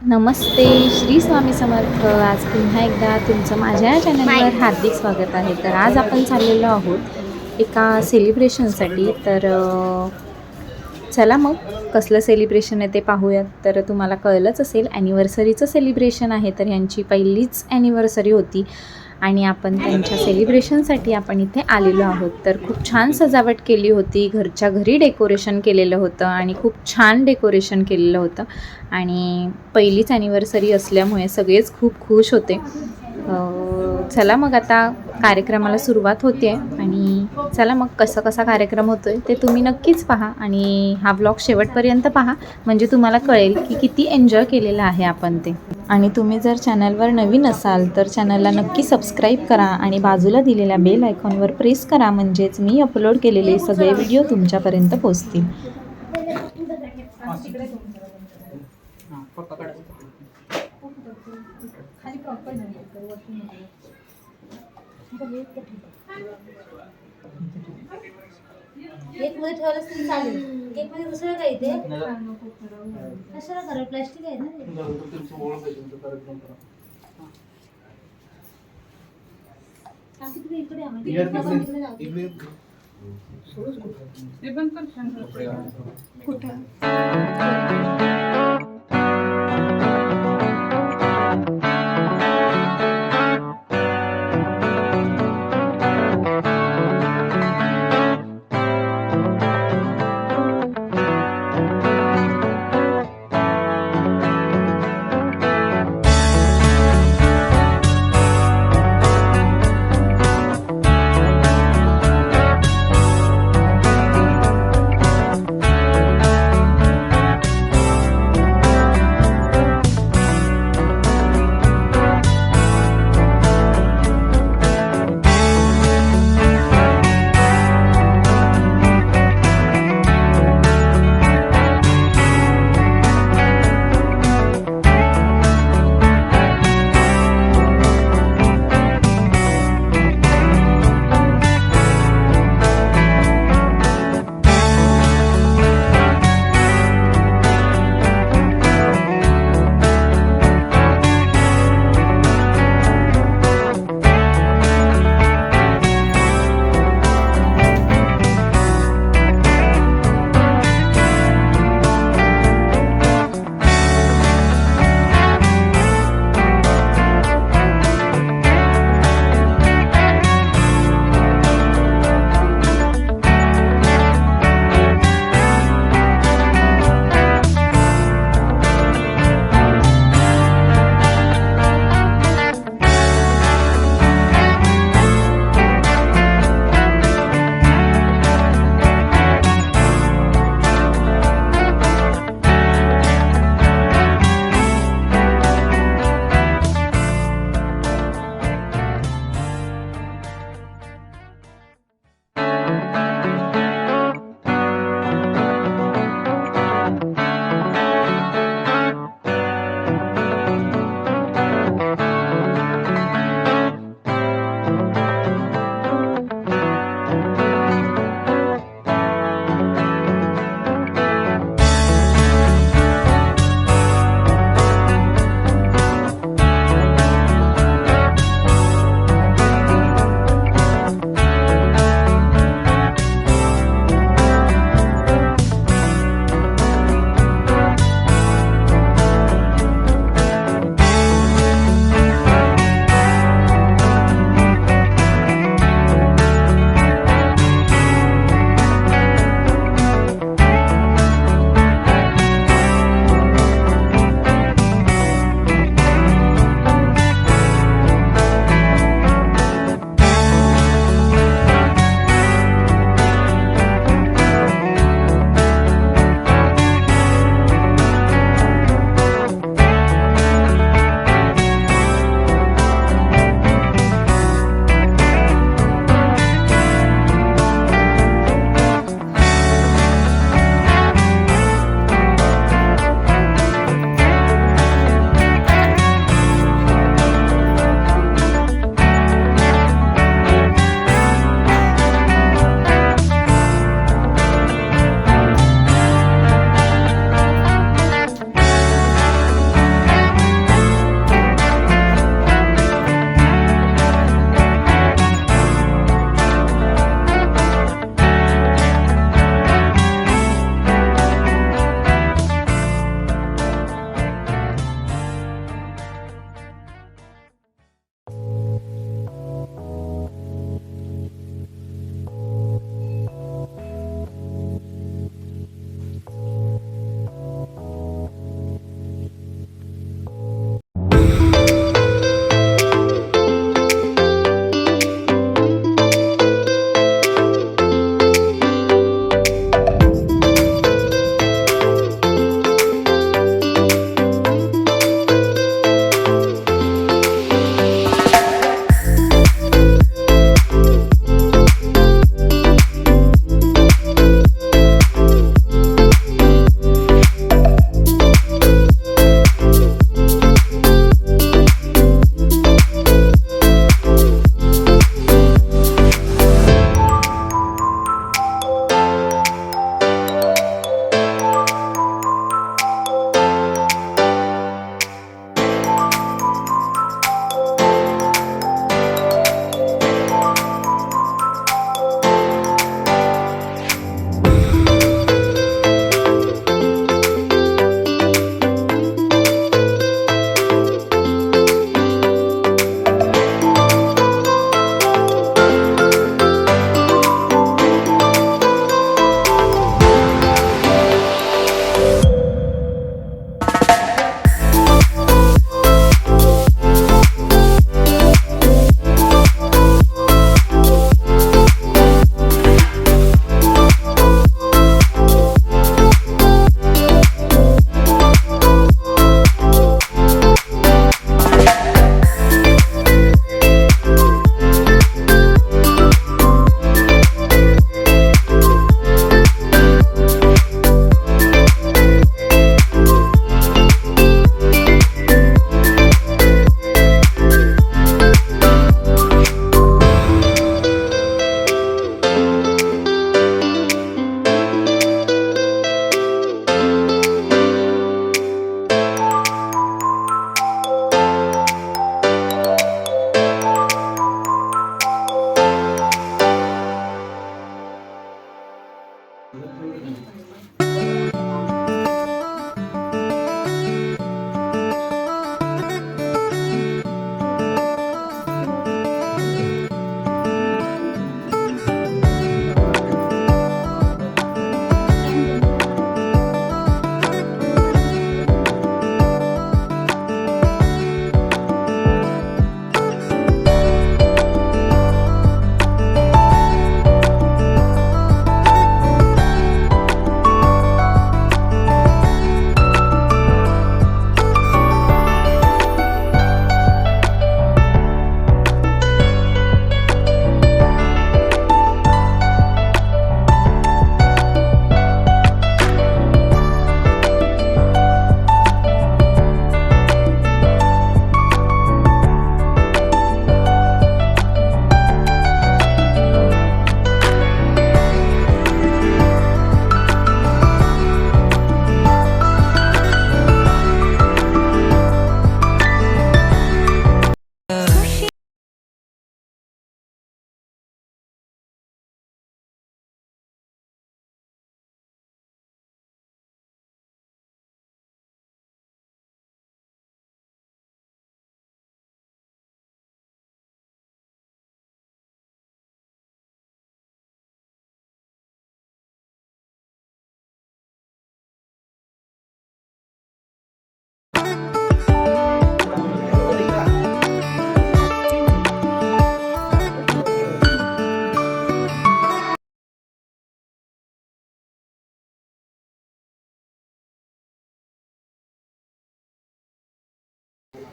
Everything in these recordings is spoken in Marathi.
नमस्ते, श्री स्वामी समर्थ. आज पुन्हा एकदा तुमचं माझ्या या चॅनलवर हार्दिक स्वागत आहे. तर आज आपण चाललेलो आहोत एका सेलिब्रेशनसाठी. तर चला मग कसलं सेलिब्रेशन आहे ते पाहूयात. तर तुम्हाला कळलंच असेल, ॲनिव्हर्सरीचं सेलिब्रेशन आहे. तर ह्यांची पहिलीच ॲनिव्हर्सरी होती आणि आपण त्यांच्या सेलिब्रेशनसाठी आपण इथे आलेलो आहोत. तर खूप छान सजावट केली होती, घरच्या घरी डेकोरेशन केलेलं होतं आणि खूप छान डेकोरेशन केलेलं होतं. आणि पहिलीच ॲनिव्हर्सरी असल्यामुळे सगळेच खूप खुश होते. चला मग आता कार्यक्रमाला सुरुवात होते आणि चला मग कसा कार्यक्रम होतो आहे ते तुम्ही नक्कीच पहा आणि हा ब्लॉग शेवटपर्यंत पहा, म्हणजे तुम्हाला कळेल की किती एन्जॉय केलेलं आहे आपण ते. आणि तुम्ही जर चॅनलवर नवीन असाल तर चॅनलला नक्की सबस्क्राईब करा आणि बाजूला दिलेल्या बेल आयकॉनवर प्रेस करा, म्हणजेच मी अपलोड केलेले सगळे व्हिडिओ तुमच्यापर्यंत पोहोचतील. एक मध्ये ठेवलं तरी चालेल. एक मध्ये दुसरं काय ते कशाला करा, प्लास्टिक आहे ना ते. इकडे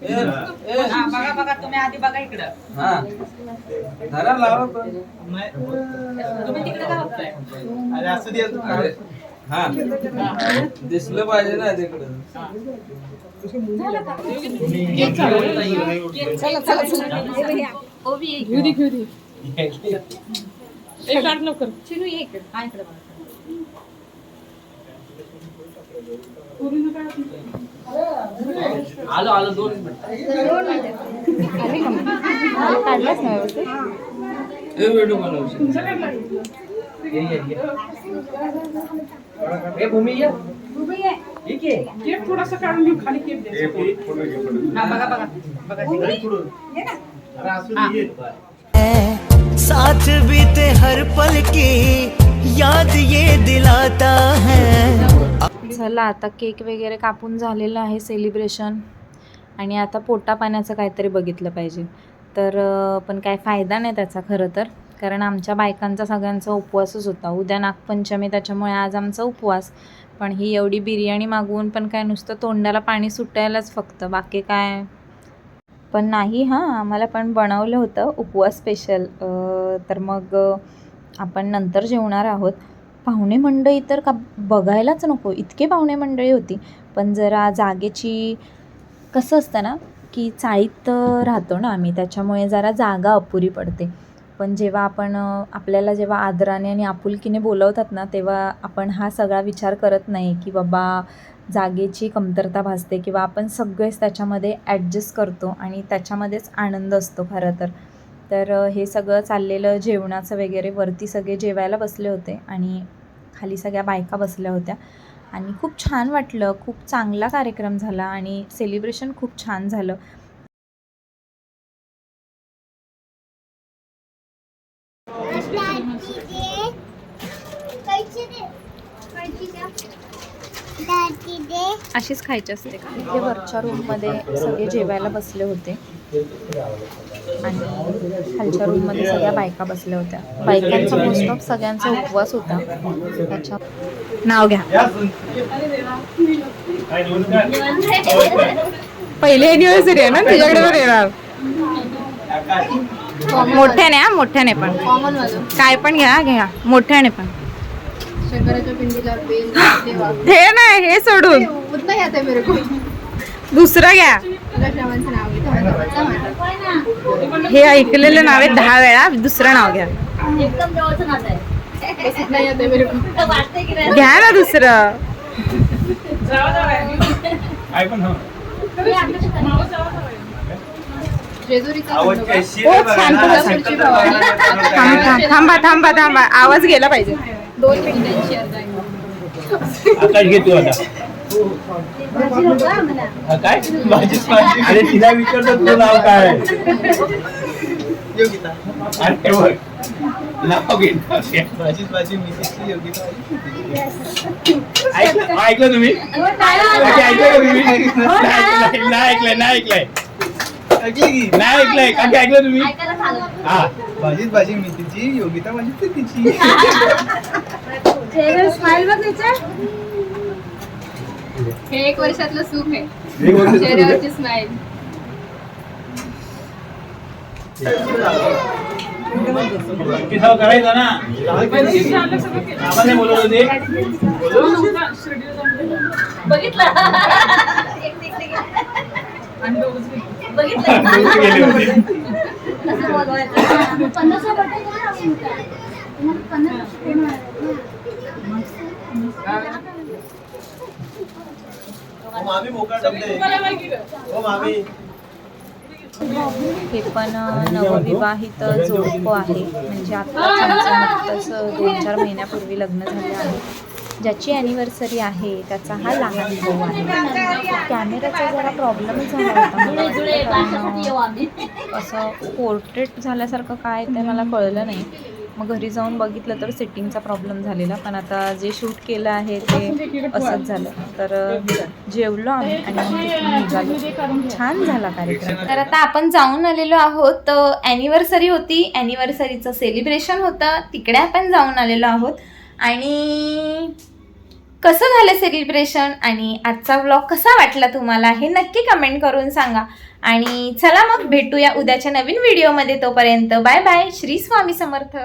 बघा बघा तुम्ही आधी बघा इकडं. हा धरा लावा पण. तुम्ही तिकडे का बघताय? अरे असू दे अरे. हा दिसलं पाहिजे ना तिकडं. चला चला चला. ओबी घेऊ दे घेऊ दे. एक काढ लवकर. चिनू ये इकडे. हा इकडे बघा. आलो आलो 2 मिनिट. काढलाच नाही व्यवस्थित. हे व्हिडिओ बनवू. ए भूमी ये. ठीक आहे. केक थोडासा काढून घेऊ खाली केक द्यायचा. हा बघा बघा. बघा तिकडे. अरे असू दे ये. साथ बीते हर पल की याद ये दिलाता है. चला आता केक वगैरे कापून झालेलं आहे सेलिब्रेशन आणि आता पोटा पाण्याचं काहीतरी बघितलं पाहिजे. तर पण काय फायदा नाही त्याचा खरं तर, कारण आमच्या बायकांचा सगळ्यांचा उपवासच होता. उद्या नागपंचमी त्याच्यामुळे आज आमचा उपवास. पण ही एवढी बिर्याणी मागवून पण काय नुसतं तोंडाला पाणी सुटायलाच फक्त, बाकी काय पण नाही. हां आम्हाला पण बनवलं होतं उपवास स्पेशल. तर मग आपण नंतर जेवणार आहोत. पाहुणे मंडळी तर का बघायलाच नको, इतके पाहुणे मंडळी होती. पण जरा जागेची कसं असतं ना की चाळीत राहतो ना आम्ही, त्याच्यामुळे जरा जागा अपुरी पडते. पण जेव्हा आपण आपल्याला जेव्हा आदराने आणि आपुलकीने बोलवतात ना, तेव्हा आपण हा सगळा विचार करत नाही की बाबा जागेची कमतरता भासते, किंवा आपण सगळेच त्याच्यामध्ये ॲडजस्ट करतो आणि त्याच्यामध्येच आनंद असतो खरं तर. तर हे सगळं चाललेलं जेवणाचं वगैरे, वरती सगळे जेवायला बसले होते आणि खाली सगळ्या बायका बसल्या होत्या आणि खूप छान वाटलं. खूप चांगला कार्यक्रम झाला आणि सेलिब्रेशन खूप छान झालं. अशीच खायची असते का? इथे वरच्या रूममध्ये सगळे जेवायला बसले होते आणि खालच्या रूममध्ये सगळ्या बायका बसल्या होत्या. बायकांचा मोस्ट ऑफ सगळ्यांचा उपवास होता. त्याच्या नाव घ्या. पहिली अॅनिव्हर्सरी आहे ना, तुझ्याकडे पण येणार. मोठ्याने हा, मोठ्याने पण काय पण घ्या मोठ्याने पण. हे नाही, हे सोडून दुसरं घ्या. हे ऐकलेलं नाव आहे 10 वेळा, दुसरं नाव घ्या. घ्या ना दुसरं. थांबा थांबा थांबा, आवाज गेला पाहिजे. 2 मिनिटांची आकाश घेतो आता. काय अरे तिला विचारतो तुझं नाव काय? योगिता. अरे बघ नाव घे. माझी मिसेसची योगिता. ऐकलं तुम्ही? ऐकलं तुम्ही? नाही ऐकलंय का? ऐकलं तुम्ही? हा भाजी मिसेसची योगिता, माझी प्रीतीची. स्माइल बघ तिच्या. हे 1 वर्षातलं सुख आहे, चेहऱ्यावरची स्माइल. करायचं ना. बोलत होते. बघितलं हे पण नवविवाहित जोडपं आहे. म्हणजे आत्ताच आमचं नुकतंच 2-4 महिन्यापूर्वी लग्न झाले आहे. ज्याची ॲनिव्हर्सरी आहे त्याचा हा लहान भाऊ आहे. कॅमेराचा जरा प्रॉब्लेमच झाला होता मला. असं पोर्ट्रेट झाल्यासारखं काय ते मला कळलं नाही. मग घरी जाऊन बघितलं तर सेटिंगचा प्रॉब्लेम झालेला. पण आता जे शूट केलं आहे ते असंच झालं. तर जेवलो आम्ही आणि मग तिथून निघालो. छान झाला कार्यक्रम. तर आता आपण जाऊन आलेलो आहोत. ॲनिव्हर्सरी होती, ॲनिव्हर्सरीचं सेलिब्रेशन होतं, तिकडे आपण जाऊन आलेलो आहोत. आणि कसं झालं सेलिब्रेशन आणि आजचा व्लॉग कसा वाटला तुम्हाला हे नक्की कमेंट करून सांगा. आणि चला मग भेटूया उद्याच्या नवीन व्हिडिओमध्ये. तोपर्यंत बाय बाय. श्री स्वामी समर्थ.